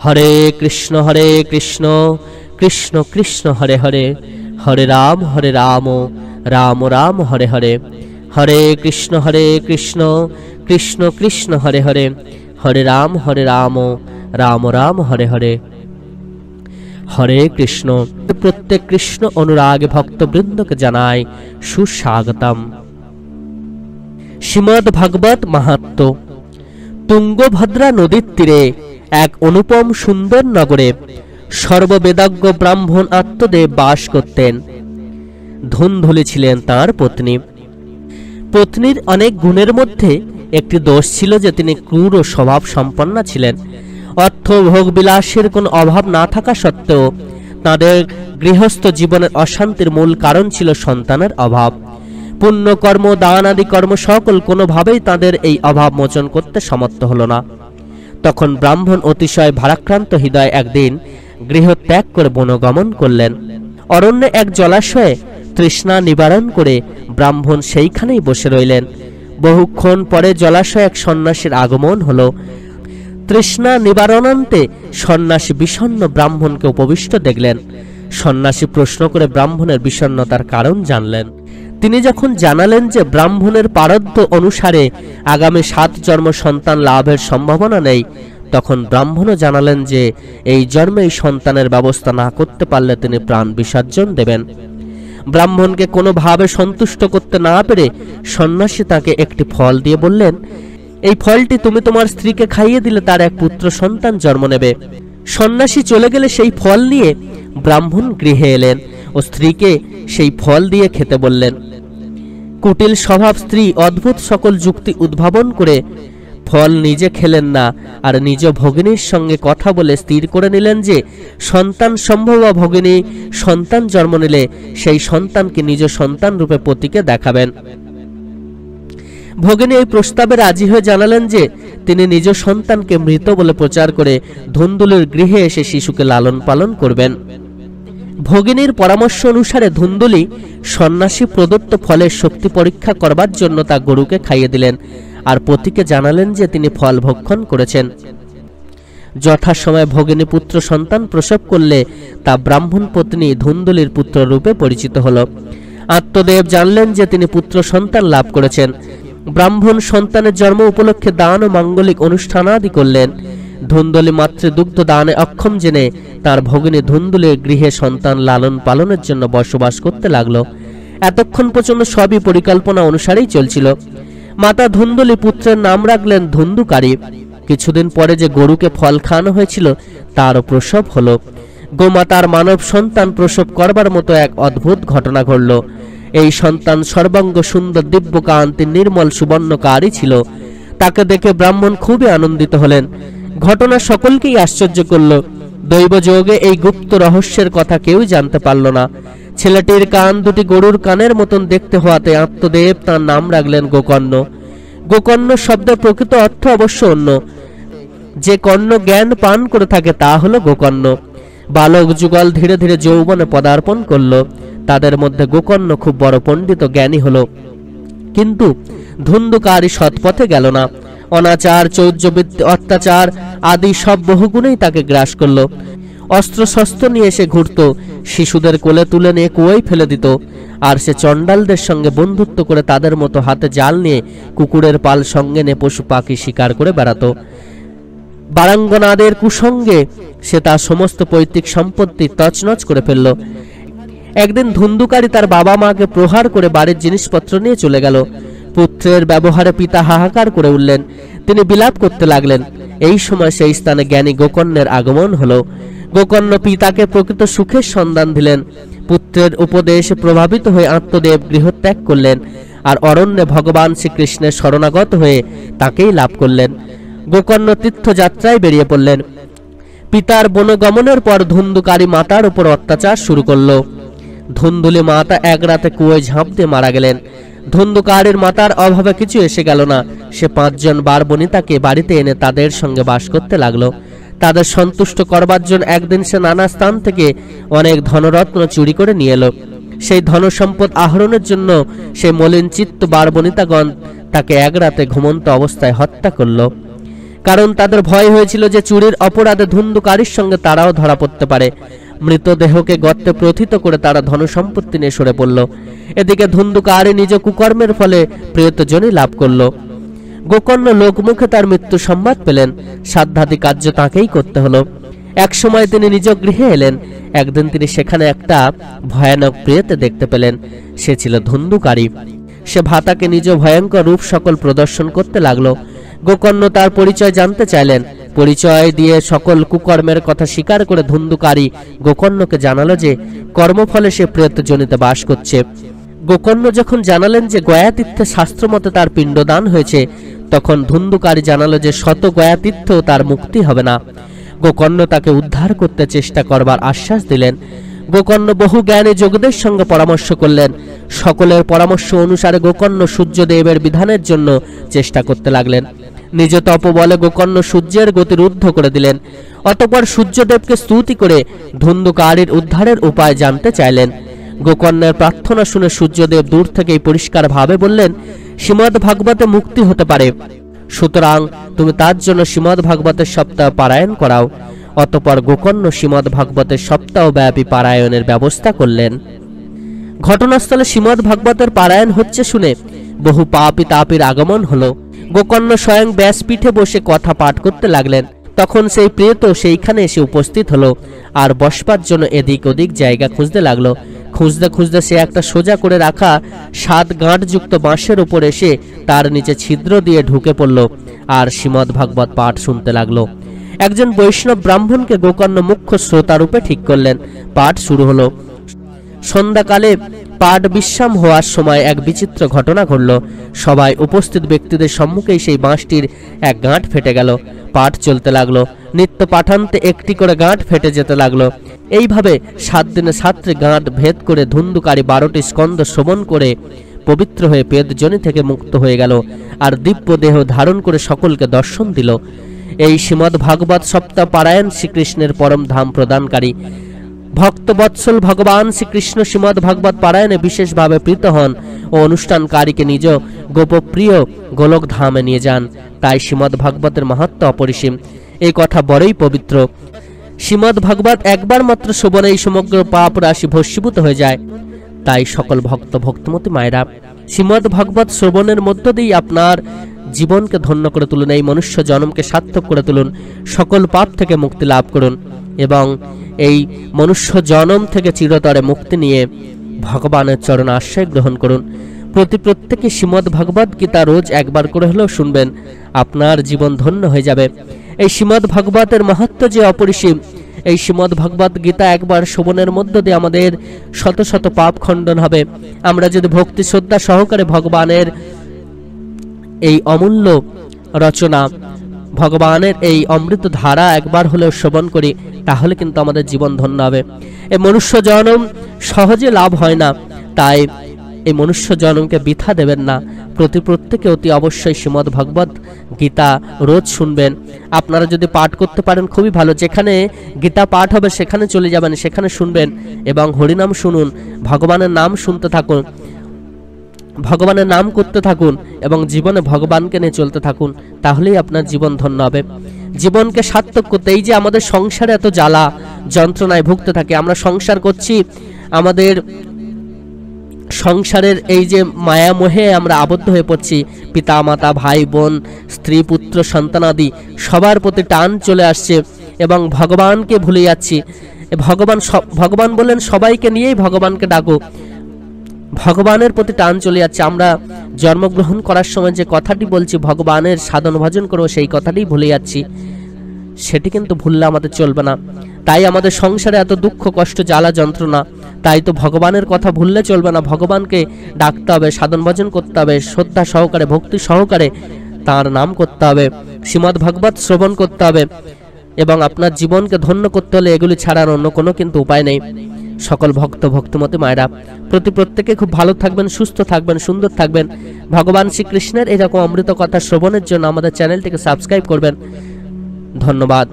হরে কৃষ্ণ কৃষ্ণ কৃষ্ণ হরে হরে, হরে রাম রাম রাম হরে হরে। হরে কৃষ্ণ কৃষ্ণ কৃষ্ণ হরে হরে, হরে রাম রাম রাম হরে হরে। হরে কৃষ্ণ। প্রত্যেক কৃষ্ণ অনুরাগী ভক্তবৃন্দকে জানায় সুস্বাগতম। শ্রীমদ্ ভাগবত মাহাত্ম্য। তুঙ্গভদ্রা নদীর তীরে এক অনুপম সুন্দর নগরে সর্ববেদজ্ঞ ব্রাহ্মণ আত্মদেব বাস করতেন। ধুন্ধুলি ছিলেন তাঁর পত্নী। পত্নীর অনেক গুণের মধ্যে একটি দোষ ছিল যে তিনি ক্রূর ও স্বভাব সম্পন্না ছিলেন। অর্থ ভোগ বিলাসের কোনো অভাব না থাকা সত্ত্বেও তাঁদের গৃহস্থ জীবনের অশান্তির মূল কারণ ছিল সন্তানের অভাব। পুণ্যকর্ম দান আদি কর্ম সকল কোনোভাবেই তাঁদের এই অভাব মোচন করতে সমর্থ হল না। তখন ব্রাহ্মণ অতিশয় ভারাক্রান্ত হৃদয় একদিন গৃহ ত্যাগ করে বনগমন করলেন। অরণ্যে এক জলাশয়ে তৃষ্ণা নিবারণ করে ব্রাহ্মণ সেইখানেই বসে রইলেন। বহুক্ষণ পরে জলাশয়ে এক সন্ন্যাসীর আগমন হল। তৃষ্ণা নিবারণান্তে সন্ন্যাসী বিষণ্ণ ব্রাহ্মণকে উপবিষ্ট দেখলেন। সন্ন্যাসী প্রশ্ন করে ব্রাহ্মণের বিষণ্ণতার কারণ জানলেন। তিনি যখন জানালেন যে ব্রাহ্মণের পারদ্ধ অনুসারে আগামী 7 জন্ম সন্তান লাভের সম্ভাবনা নেই, তখন ব্রাহ্মণও জানালেন যে এই জন্মেই সন্তানের ব্যবস্থা না করতে পারলে তিনি প্রাণ বিসর্জন দেবেন। ব্রাহ্মণকে কোনোভাবে সন্তুষ্ট করতে না পেরে সন্ন্যাসী তাকে একটি ফল দিয়ে বললেন, এই ফলটি তুমি তোমার স্ত্রীকে খাইয়ে দিলে তার এক পুত্র সন্তান জন্ম নেবে। সন্ন্যাসী চলে গেলে সেই ফল নিয়ে ব্রাহ্মণ গৃহে এলেন ও স্ত্রীকে সেই ফল দিয়ে খেতে বললেন। কুটিল স্বভাব স্ত্রী অদ্ভুত সকল যুক্তি উদ্ভাবন করে ফল নিজে খেলেন না, আর নিজ ভগিনীর সঙ্গে কথা বলে স্থির করে নিলেন যে সন্তান সম্ভব ভগিনী সন্তান জন্ম নিলে সেই সন্তানকে নিজ সন্তান রূপে পতিকে দেখাবেন। ভগিনী এই প্রস্তাবে রাজি হয়ে জানালেন যে তিনি নিজ সন্তানকে মৃত বলে প্রচার করে ধুন্দুলির গৃহে এসে শিশুকে লালন পালন করবেন। ভগিনীর পরামর্শ অনুসারে ধুন্দুলি সন্ন্যাসী প্রদত্ত ফলের শক্তি পরীক্ষা করবার জন্য তা গরুকে খাইয়ে দিলেন, আর পতিকে জানালেন যে তিনি ফল ভক্ষণ করেছেন। যথাসময়ে ভগিনী পুত্র সন্তান প্রসব করলে তা ব্রাহ্মণ পত্নী ধুন্দুলির পুত্র রূপে পরিচিত হল। আত্মদেব জানলেন যে তিনি পুত্র সন্তান লাভ করেছেন। ব্রাহ্মণ সন্তানের জন্ম উপলক্ষে দান ও মাঙ্গলিক অনুষ্ঠানাদি করলেন। ধুন্দুলি মাতৃদুগ্ধ দানে অক্ষম জেনে তার ভগিনী ধুন্দুলির গৃহে সন্তান লালন পালনের জন্য বসবাস করতে লাগলো। এতক্ষণ পর্যন্ত সবই পরিকল্পনা অনুসারেই চলছিল। মাতা ধুন্দুলি পুত্রের নাম রাখলেন ধুন্দুকারী। কিছুদিন পরে যে গরুকে ফল খাওয়ানো হয়েছিল তারও প্রসব হলো। গোমাতার মানব সন্তান প্রসব করবার মতো এক অদ্ভুত ঘটনা ঘটল। এই সন্তান সর্বাঙ্গ সুন্দর দিব্যকান্তি নির্মল সুবর্ণকারী ছিল। তাকে দেখে ব্রাহ্মণ খুবই আনন্দিত হলেন। ঘটনা সকলকেই আশ্চর্য করল। দৈবযোগে এই গুপ্ত রহস্যের কথা কেউ জানতে পারল না। ছেলেটির কান দুটি গরুর কানের মতন দেখতে হওয়াতে আত্মদেব তার নাম রাখলেন গোকর্ণ। গোকর্ণ শব্দের প্রকৃত অর্থ অবশ্য অন্য। যে কর্ণ জ্ঞান পান করে থাকে তা হলো গোকর্ণ। বালক যুগল ধীরে ধীরে যৌবনে পদার্পণ করল। তাদের মধ্যে গোকর্ণ খুব বড় পণ্ডিত জ্ঞানী হলো, কিন্তু ধুন্দুকারী সৎপথে গেল না। অনাচার চৌর্যবৃত্তি অত্যাচার আদি সব বহুগুণেই তাকে গ্রাস করল। অস্ত্র শস্ত্র নিয়ে এসে ঘুরত, শিশুদের কোলে তুলে নিয়ে কুয়োয় ফেলে দিত, আর সে চণ্ডালদের সঙ্গে বন্ধুত্ব করে তাদের মতো হাতে জাল নিয়ে কুকুরের পাল সঙ্গে নিয়ে পশু পাখি শিকার করে বেড়াতো। বারাঙ্গনাদের কুসঙ্গে সে তার সমস্ত পৈতৃক সম্পত্তি তছনছ করে ফেলল। একদিন ধুন্দুকারী তার বাবা মাকে প্রহার করে বাড়ির জিনিসপত্র নিয়ে চলে গেল। পুত্রের ব্যবহারে পিতা হাহাকার করে উঠলেন। তিনি বিলাপ করতে লাগলেন। এই সময় সেই স্থানে জ্ঞানী গোকর্ণের আগমন হলো। গোকর্ণ পিতাকে প্রকৃত সুখের সন্ধান দিলেন। পুত্রের উপদেশে প্রভাবিত হয়ে আত্মদেব গৃহত্যাগ করলেন, আর অরণ্যে ভগবান শ্রীকৃষ্ণের শরণাগত হয়ে তাকেই লাভ করলেন। গোকর্ণ তীর্থযাত্রায় বেরিয়ে পড়লেন। পিতার বনগমনের পর ধুন্দুকারী মাতার উপর অত্যাচার শুরু করলো। ধুন্দুলি মাতা এক রাতে কুয়োয় ঝাঁপ দিয়ে মারা গেলেন। ধুন্দুকারীর মাতার অভাবে কিছু এসে গেল না। সে 5 জন বার বনিতাকে বাড়িতে এনে তাদের সঙ্গে বাস করতে লাগলো। তাদের সন্তুষ্ট করবার জন্য একদিন সে নানা স্থান থেকে অনেক ধনরত্ন চুরি করে নিয়ে এলো। সেই ধন সম্পদ আহরণের জন্য সেই মলিন চিত্ত বার বনিতাগণ তাকে এক রাতে ঘুমন্ত অবস্থায় হত্যা করল। কারণ তাদের ভয় হয়েছিল যে চুরির অপরাধে ধুন্ধুকারীর সঙ্গে তারাও ধরা পড়তে পারে। মৃতদেহকে গর্তে প্রথিত করে তারা ধনসম্পত্তি নিয়ে সরে পড়ল। এদিকে ধুন্ধুকারী নিজ কুকর্মের ফলে প্রেতজনী লাভ করল। গোকর্ণ লোকমুখে তার মৃত্যু সংবাদ পেলেন। সাধ্যাদি কার্য তাকেই করতে হলো। এক সময় তিনি নিজ গৃহে এলেন। একদিন তিনি সেখানে একটা ভয়ানক প্রেত দেখতে পেলেন। সে ছিল ধুন্ধুকারী। সে ভাতাকে নিজ ভয়ঙ্কর রূপ সকল প্রদর্শন করতে লাগলো। গোকর্ণ তার পরিচয় জানতে চাইলেন। পরিচয় দিয়ে সকল কুকর্মের কথা স্বীকার করে ধুন্ধুকারী গোকর্ণকে জানালো যে কর্মফলে সে প্রেতজনিতে বাস করছে। গোকর্ণ যখন জানালেন যে গয়াতীর্থে শাস্ত্রমতে তার পিণ্ডদান হয়েছে, তখন ধুন্ধুকারী জানালো যে শত গয়াতীর্থেও তার মুক্তি হবে না। গোকর্ণ তাকে উদ্ধার করতে চেষ্টা করবার আশ্বাস দিলেন। গোকর্ণ বহু জ্ঞানী যোগীদের সঙ্গে পরামর্শ করলেন। সকলের পরামর্শ অনুসারে গোকর্ণ সূর্যদেবের বিধানের জন্য চেষ্টা করতে লাগলেন। নিজ তপবলে গোকর্ণ সূর্যের গতি রুদ্ধ করে দিলেন। অতঃপর সূর্যদেবকে স্তুতি করে ধুন্ধুকারীর উদ্ধারের উপায় জানতে চাইলেন। গোকর্ণের প্রার্থনা শুনে সূর্যদেব দূর থেকেই পরিষ্কার ভাবে বললেন, শ্রীমদ্ ভাগবতে মুক্তি হতে পারে, সুতরাং তুমি তার জন্য শ্রীমদ্ ভাগবতের সপ্তাহ পারায়ণ করাও। অতঃপর গোকর্ণ শ্রীমদ্ ভাগবতের সপ্তাহব্যাপী পারায়ণের ব্যবস্থা করলেন। ঘটনাস্থলে শ্রীমদ্ ভাগবতের পারায়ণ হচ্ছে শুনে বহু পাপী তাপীর আগমন হলো। গোকর্ণ স্বয়ং ব্যাসপীঠে বসে কথা পাঠ করতে লাগলেন। তখন সেই প্রেত সেইখানে এসে উপস্থিত হলো আর বসবার জন্য এদিক ওদিক জায়গা খুঁজতে লাগলো। খুঁজতে খুঁজতে সে একটা সোজা করে রাখা 7 গাঁটযুক্ত বাঁশের উপর এসে তার নিচে ছিদ্র দিয়ে ঢুকে পড়ল আর শ্রীমদ্ ভাগবত পাঠ শুনতে লাগলো। একজন বৈষ্ণব ব্রাহ্মণকে গোকর্ণ মুখ্য শ্রোতারূপে ঠিক করলেন। পাঠ শুরু হলো। সন্ধ্যাকালে পাঠ বিশ্রাম হওয়ার সময় এক বিচিত্র ঘটনা ঘটল। সবাই উপস্থিত ব্যক্তিদের সম্মুখেই সেই বাঁশটির এক গাঁট ফেটে গেল। পাঠ চলতে লাগলো। নিত্য পাঠান্তে একটি করে গাঁট ফেটে যেতে লাগলো। এইভাবে 7 দিনে 7টি গাঁট ভেদ করে ধুন্ধুকারী 12টি স্কন্ধ শ্রবণ করে পবিত্র হয়ে প্রেতজনি থেকে মুক্ত হয়ে গেল আর দিব্য দেহ ধারণ করে সকলকে দর্শন দিল। এই শ্রীমদ্ ভাগবত সপ্তাহ পারায়ণ শ্রীকৃষ্ণের পরম ধাম প্রদানকারী। ভক্ত বৎসল ভগবান শ্রীকৃষ্ণ শ্রীমদ্ ভাগবত পারায়ণে বিশেষভাবে প্রীত হন ও অনুষ্ঠানকারীকে নিজ গোপপ্রিয় গোলক ধামে নিয়ে যান। তাই শ্রীমদ্ ভাগবতের মাহাত্ম্য অপরিসীম। এই কথা বড়ই পবিত্র। শ্রীমদ্ ভাগবত একবার মাত্র শ্রবণেই সমগ্র পাপ রাশি ভস্মীভূত হয়ে যায়। তাই সকল ভক্ত ভক্তমতী মায়েরা শ্রীমদ্ ভাগবত শ্রবণের মধ্য দিয়ে আপনার জীবনকে ধন্য করে তুলুন। এই মনুষ্য জন্মকে সার্থক করে তুলুন। সকল পাপ থেকে মুক্তি লাভ করুন এবং এই মনুষ্য জন্ম থেকে চিরতরে মুক্তি নিয়ে ভগবানের চরণ আশ্রয় গ্রহণ করুন। প্রত্যেকে শ্রীমদ্ ভাগবত গীতা রোজ একবার করে হলেও শুনবেন। আপনার জীবন ধন্য হয়ে যাবে। এই শ্রীমদ্ ভাগবতের মাহাত্ম্য যে অপরিসীম, এই শ্রীমদ্ ভাগবত গীতা একবার শ্রবণের মধ্য দিয়ে আমাদের শত শত পাপ খণ্ডন হবে। আমরা যদি ভক্তি শ্রদ্ধা সহকারে ভগবানের এই অমূল্য রচনা, ভগবানের এই অমৃত ধারা একবার হলেও শ্রবণ করি, তাহলে কিন্তু আমাদের জীবন ধন্য হবে। এই মনুষ্য জন্ম সহজে লাভ হয় না, তাই এই মনুষ্য জন্মকে বৃথা দেবেন না। প্রত্যেকে অতি অবশ্যই শ্রীমদ্ ভাগবত গীতা রোজ শুনবেন। আপনারা যদি পাঠ করতে পারেন খুবই ভালো। যেখানে গীতা পাঠ হবে সেখানে চলে যাবেন, সেখানে শুনবেন এবং হরিনাম শুনুন। ভগবানের নাম শুনতে থাকুন, ভগবানের নাম করতে থাকুন এবং জীবনে ভগবানকে নিয়ে চলতে থাকুন। তাহলেই আপনার জীবন ধন্য হবে। জীবনকে সার্থক করতে, এই যে আমাদের সংসারে এত জ্বালা যন্ত্রণায় ভুগতে থাকে, আমরা সংসার করছি, আমাদের সংসারের এই যে মায়া মোহে আমরা আবদ্ধ হয়ে পড়ছি। পিতা মাতা ভাই বোন স্ত্রী পুত্র সন্তানাদি সবার প্রতি টান চলে আসছে এবং ভগবানকে ভুলে যাচ্ছি। ভগবান বলেন সবাইকে নিয়েই ভগবানকে ডাকো। ভগবানের প্রতি টান চলে যাচ্ছে। আমরা জন্মগ্রহণ করার সময় যে কথাটি বলছি ভগবানের সাধন ভজন করো, সেই কথাটি ভুলে যাচ্ছি। সেটি কিন্তু ভুললে আমাদের চলবে না। তাই আমাদের সংসারে এত দুঃখ কষ্ট জ্বালা যন্ত্রণা, তাই তো ভগবানের কথা ভুললে চলবে না। ভগবানকে ডাকতে হবে, সাধন ভজন করতে হবে, শ্রদ্ধা সহকারে ভক্তি সহকারে তার নাম করতে হবে, শ্রীমদ্ ভাগবত শ্রবণ করতে হবে এবং আপনার জীবনকে ধন্য করতে হলে এগুলি ছাড়ার অন্য কোনো কিন্তু উপায় নেই। সকল ভক্ত ভক্তমতী মায়েরা প্রত্যেকে খুব ভালো থাকবেন, সুস্থ থাকবেন, সুন্দর থাকবেন। ভগবান শ্রীকৃষ্ণের এরকম অমৃত কথা শ্রবণের জন্য আমাদের চ্যানেলটিকে সাবস্ক্রাইব করবেন। ধন্যবাদ।